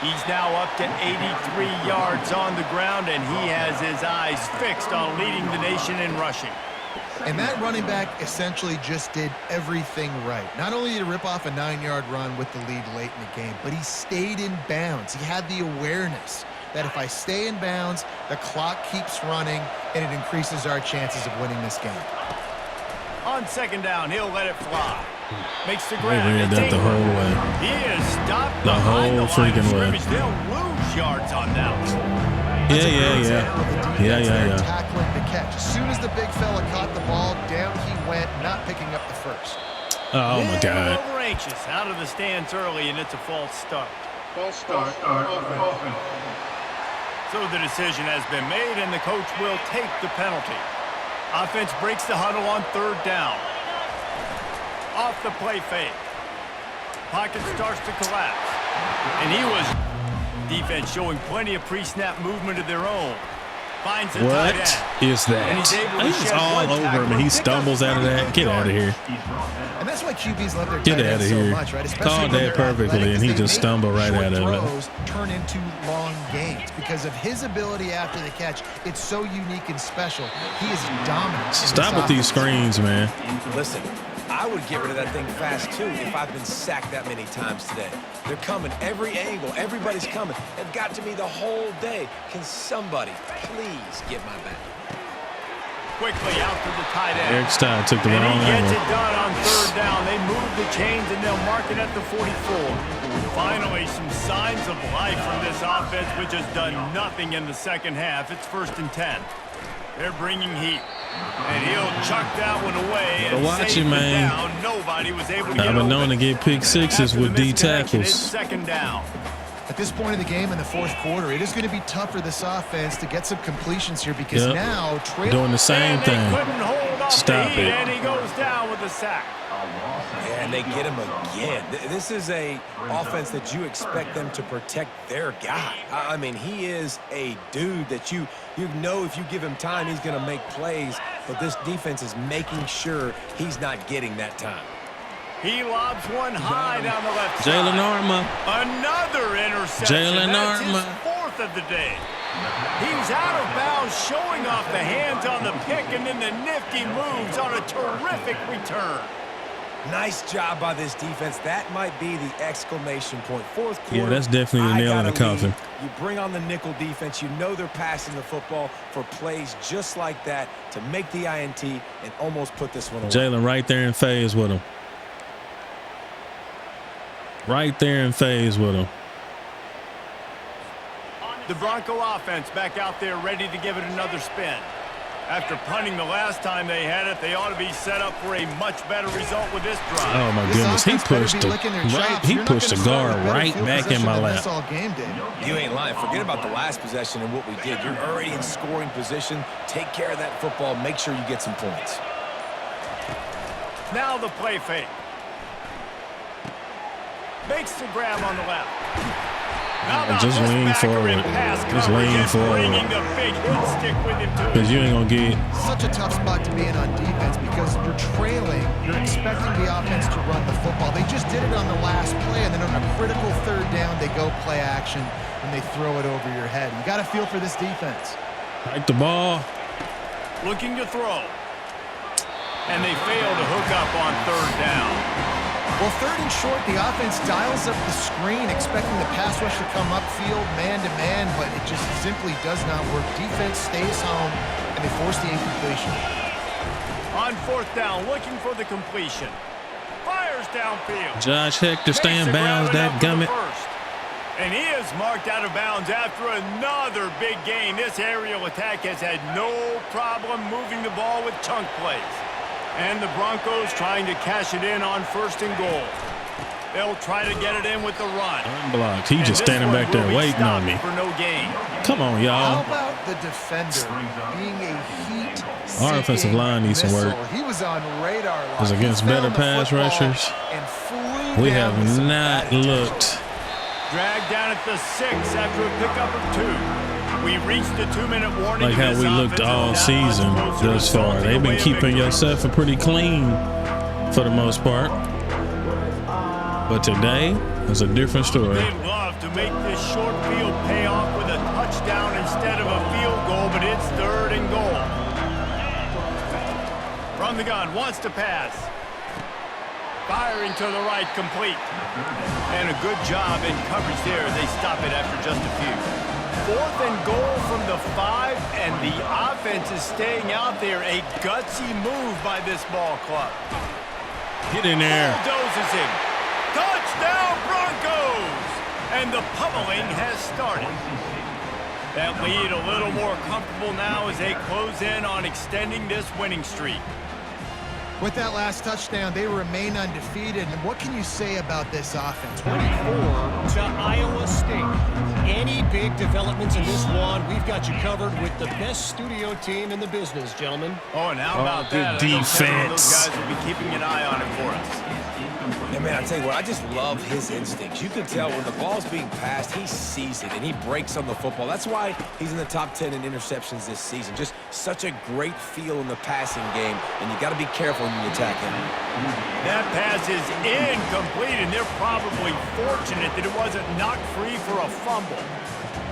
He's now up to 83 yards on the ground, and he has his eyes fixed on leading the nation in rushing. And that running back essentially just did everything right. Not only did he rip off a 9-yard run with the lead late in the game, but he stayed in bounds. He had the awareness that if I stay in bounds, the clock keeps running, and it increases our chances of winning this game. On second down, he'll let it fly. Makes the grab. They ran that the whole way. He is stopped the whole freaking way. They'll lose yards on that. Yeah. Tackling the catch. As soon as the big fella caught the ball, down he went, not picking up the first. Oh, my God. Over anxious, out of the stands early, and it's a false start. So the decision has been made, and the coach will take the penalty. Offense breaks the huddle on third down. Off the play fake. Pocket starts to collapse. And he was... Defense showing plenty of pre-snap movement of their own. Finds a tight end. What is that? He's all over him, and he stumbles out of that. Get out of here. And that's why QBs love their Get tight out of ends here. so much, right? Called that perfectly, and he just stumbled right out of it. Turn into long gains because of his ability after the catch. It's so unique and special. He is dominant. Stop with these screens, man. Listen, I would get rid of that thing fast, too, if I've been sacked that many times today. They're coming every angle. Everybody's coming. They've got to me the whole day. Can somebody please get my back? Quickly out to the tight end. Eric Stein took the wrong angle. He gets angle. it done on third down. They move the chains, and they'll mark it at the 44. Finally, some signs of life from this offense, which has done nothing in the second half. It's 1st and 10. They're bringing heat. And he'll chuck that one away. And watch it, man. Down. Nobody was able to get I've been known to open. get pick sixes with D tackles. It's second down. At this point in the game in the fourth quarter, it is going to be tough for this offense to get some completions here because now doing the same thing. Stop it. And he goes down with a sack. Yeah, and they get him again. This is a offense that you expect them to protect their guy. I mean, he is a dude that you know if you give him time, he's going to make plays. But this defense is making sure he's not getting that time. He lobs one high down the left side. Jalen Arma. Another interception. Jalen Arma. His 4th of the day. He's out of bounds, showing off the hands on the pick, and then the nifty moves on a terrific return. Nice job by this defense. That might be the exclamation point. Fourth quarter. Yeah, that's definitely the nail in the coffin. You bring on the nickel defense. You know they're passing the football for plays just like that to make the INT and almost put this one away. Jalen right there in phase with him. Right there in phase with him. The Bronco offense back out there ready to give it another spin. After punting the last time they had it, they ought to be set up for a much better result with this drive. Oh my goodness, he pushed the guard right back in my lap. You ain't lying. Forget about the last possession and what we did. You're already in scoring position. Take care of that football. Make sure you get some points. Now the play fake. Makes the grab on the left. And just lean forward. Just lean forward. Because you ain't going to get. Such a tough spot to be in on defense because you're trailing. You're expecting the offense to run the football. They just did it on the last play, and then on a critical third down, they go play action, and they throw it over your head. You got to feel for this defense. Like the ball. Looking to throw. And they fail to hook up on third down. Well, third and short, the offense dials up the screen, expecting the pass rush to come upfield, man-to-man, but it just simply does not work. Defense stays home, and they force the incompletion. On fourth down, looking for the completion. Fires downfield. Josh Hector stay in bounds, that gummit. And he is marked out of bounds after another big gain. This aerial attack has had no problem moving the ball with chunk plays. And the Broncos trying to cash it in on first and goal. They'll try to get it in with the run. Unblocked. He just standing back there waiting on me. For no gain. Come on, y'all. How about the defender being a heat? Our offensive line needs some work. He was on radar line. Because against better pass rushers, we have not looked. Dragged down at the 6 after a pickup of 2. We reached the 2-minute warning. Like how we looked all season thus far. They've been keeping yourself pretty clean for the most part. But today is a different story. They'd love to make this short field pay off with a touchdown instead of a field goal, but it's third and goal. From the gun, wants to pass. Firing to the right, complete. And a good job in coverage there. They stop it after just a few. Fourth and goal from the 5, and the offense is staying out there. A gutsy move by this ball club. Get in there. Bulldozes him. Touchdown, Broncos! And the pummeling has started. That lead a little more comfortable now as they close in on extending this winning streak. With that last touchdown, they remain undefeated. And what can you say about this offense? 24 to Iowa State. Any big developments in this one, we've got you covered with the best studio team in the business, gentlemen. Oh, and how about that? Good defense. Those guys will be keeping an eye on it for us. Yeah, man, I tell you what, I just love his instincts. You can tell when the ball's being passed, he sees it, and he breaks on the football. That's why he's in the top 10 in interceptions this season. Just such a great feel in the passing game, and you got to be careful when you attack him. That pass is incomplete, and they're probably fortunate that it wasn't knocked free for a fumble.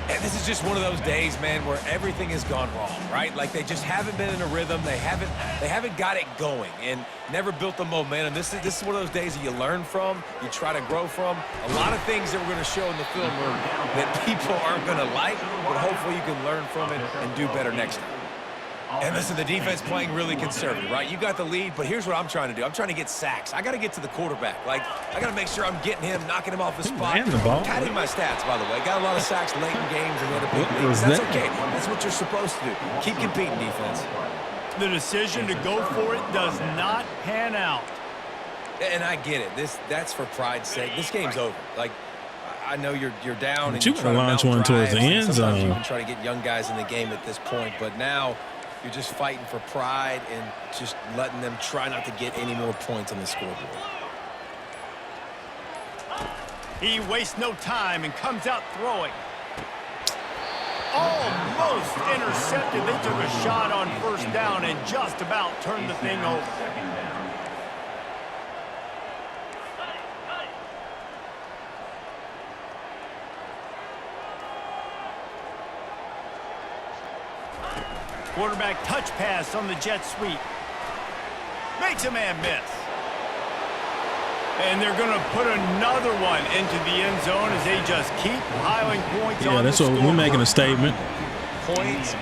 And this is just one of those days, man, where everything has gone wrong, right? Like they just haven't been in a rhythm. They haven't got it going and never built the momentum. This is one of those days that you learn from, you try to grow from. A lot of things that we're going to show in the film that people aren't going to like, but hopefully you can learn from it and do better next time. And listen, the defense playing really conservative, right? You got the lead, but here's what I'm trying to do. I'm trying to get sacks. I got to get to the quarterback. Like, I got to make sure I'm getting him, knocking him off his spot. And the ball. Padding my stats, by the way. Got a lot of sacks late in games and other big leagues. That's okay. That's what you're supposed to do. Keep competing, defense. The decision to go for it does not pan out. And I get it. That's for pride's sake. This game's over. Like, I know you're down. But and you try can to launch one mount towards the drives, and end sometimes zone. you can try to get young guys in the game at this point, but now you're just fighting for pride and just letting them try not to get any more points on the scoreboard. He wastes no time and comes out throwing. Almost intercepted. They took a shot on first down and just about turned the thing over. Quarterback touch pass on the jet sweep. Makes a man miss. And they're going to put another one into the end zone as they just keep piling points on Yeah, that's what we're making a statement. Points,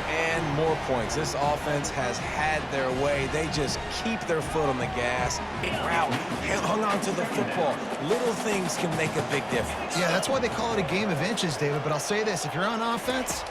and more points. This offense has had their way. They just keep their foot on the gas. Route, hung on to the football. Little things can make a big difference. Yeah, that's why they call it a game of inches, David. But I'll say this, if you're on offense,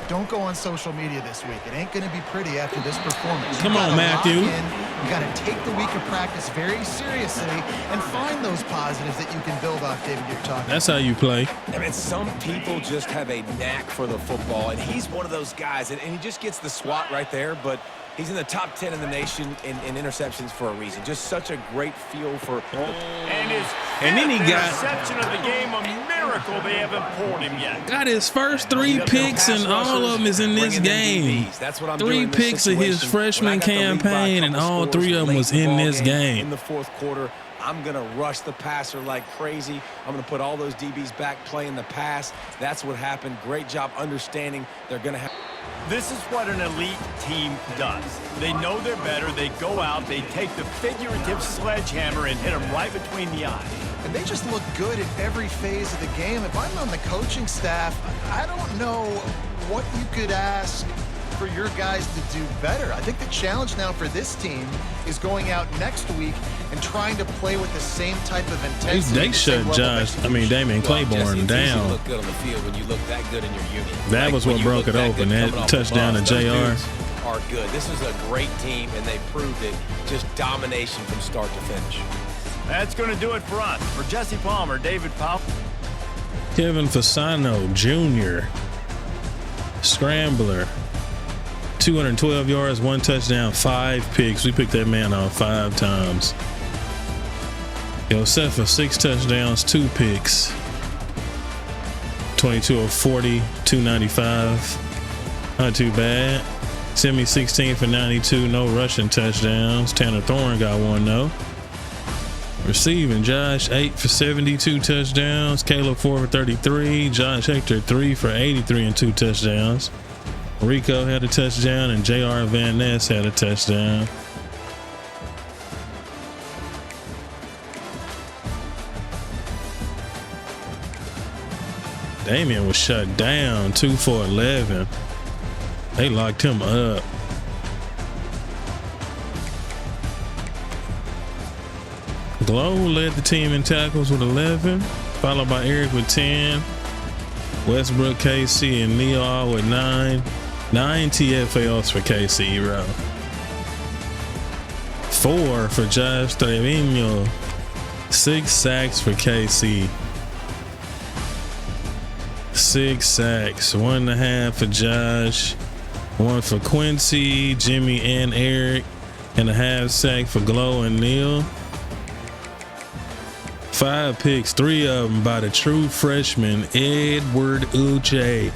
don't go on social media this week. It ain't going to be pretty after this performance. Come on, Matthew. You got to take the week of practice very seriously and find those positives that you can build off, David, you're talking. That's how you play. I mean, some people just have a knack for the football, and he's one of those guys, and he just gets the swat right there, but He's in the top 10 in the nation in interceptions for a reason. Just such a great feel for... And his And then he got interception of the game, a miracle they haven't pulled him yet. got his first 3 picks, and all of them is in this game. That's what I'm 3 picks of his freshman campaign, and all 3 of them was in this game. In the fourth quarter, I'm going to rush the passer like crazy. I'm going to put all those DBs back playing the pass. That's what happened. Great job understanding they're going to have... This is what an elite team does. They know they're better. They go out, they take the figurative sledgehammer and hit them right between the eyes. And they just look good in every phase of the game. If I'm on the coaching staff, I don't know what you could ask for your guys to do better. I think the challenge now for this team is going out next week and trying to play with the same type of intensity. They shut Damian Claiborne down. Look good on the field when you look that good in your unit. That was what broke it open. That touchdown to JR. Are good. This is a great team, and they proved it. Just domination from start to finish. That's going to do it for us. For Jesse Palmer, David Powell. Kevin Fasano Jr. Scrambler. 212 yards, 1 touchdown, 5 picks. We picked that man off 5 times. Josefa, 6 touchdowns, 2 picks. 22 of 40, 295. Not too bad. Semi 16 for 92, no rushing touchdowns. Tanner Thorne got 1 though. Receiving, Josh 8 for 72 touchdowns. Caleb 4 for 33. Josh Hector 3 for 83 and 2 touchdowns. Rico had a touchdown, and J.R. Van Ness had a touchdown. Damian was shut down, 2 for 11. They locked him up. Glow led the team in tackles with 11, followed by Eric with 10. Westbrook, KC, and Neal all with 9. 9 TFLs for KC, bro. 4 for Josh Trevino. 6 sacks for KC. 6 sacks. 1.5 for Josh. 1 for Quincy, Jimmy, and Eric. And a half sack for Glow and Neal. 5 picks, 3 of them by the true freshman, Edward Uche.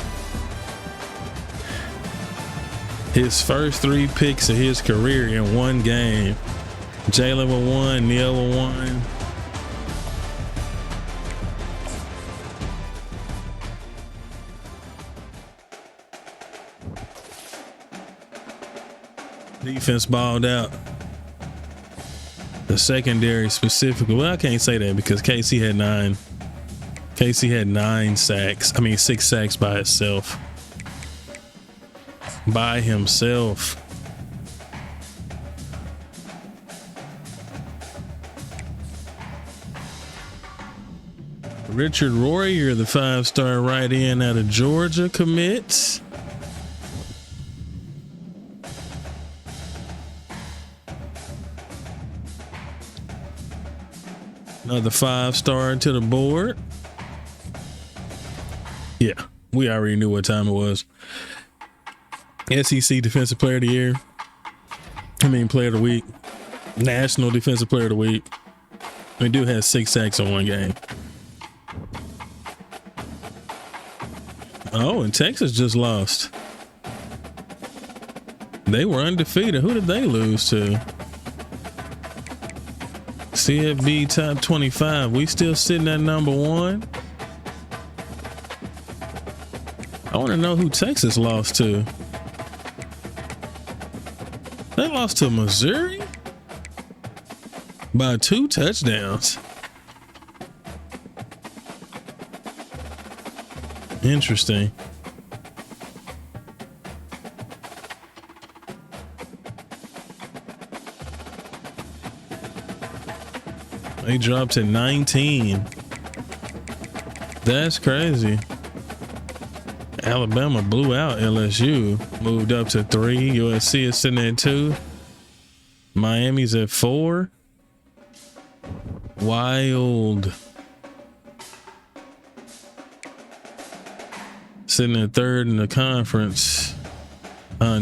His first 3 picks of his career in 1 game. Jalen with 1, Neal with 1. Defense balled out. The secondary specifically. Well, I can't say that because KC had 9. KC had 9 sacks. I mean, 6 sacks by itself. By himself. Richard Royer, the 5-star right end out of Georgia, commits. Another 5-star to the board. Yeah, we already knew what time it was. SEC Defensive Player of the Year. Player of the Week. National Defensive Player of the Week. We do have 6 sacks in 1 game. Oh, and Texas just lost. They were undefeated. Who did they lose to? CFB top 25. We still sitting at number 1. I want to know who Texas lost to. They lost to Missouri by 2 touchdowns. Interesting. They dropped to 19. That's crazy. Alabama blew out LSU, moved up to 3. USC is sitting at 2. Miami's at 4. Wild. Sitting at 3rd in the conference.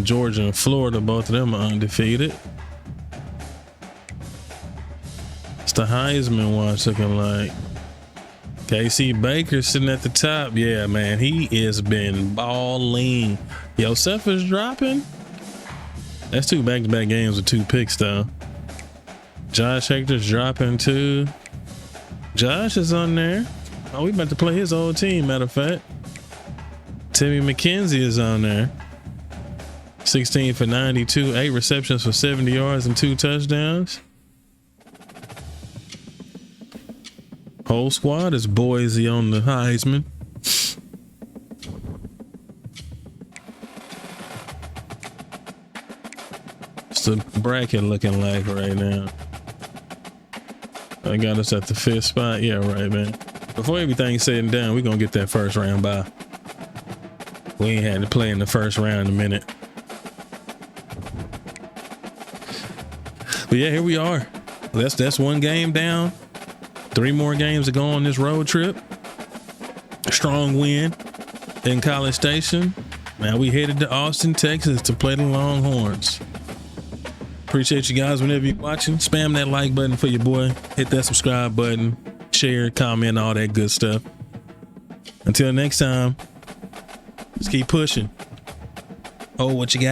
Georgia and Florida, both of them are undefeated. It's the Heisman watch looking like. KC Baker sitting at the top. Yeah, man, he has been balling. Yosef is dropping. That's 2 back-to-back games with 2 picks, though. Josh Hector's dropping too. Josh is on there. Oh, we about to play his old team, matter of fact. Timmy McKenzie is on there. 16 for 92, 8 receptions for 70 yards and 2 touchdowns. Whole squad is Boise on the Heisman. What's the bracket looking like right now? I got us at the 5th spot. Yeah, right, man. Before everything's said and done, we're gonna get that first round bye. We ain't had to play in the first round in a minute. But yeah, here we are. That's 1 game down. 3 more games to go on this road trip. A strong win in College Station. Now we headed to Austin, Texas to play the Longhorns. Appreciate you guys whenever you're watching. Spam that like button for your boy. Hit that subscribe button. Share, comment, all that good stuff. Until next time, let's keep pushing. Oh, what you got?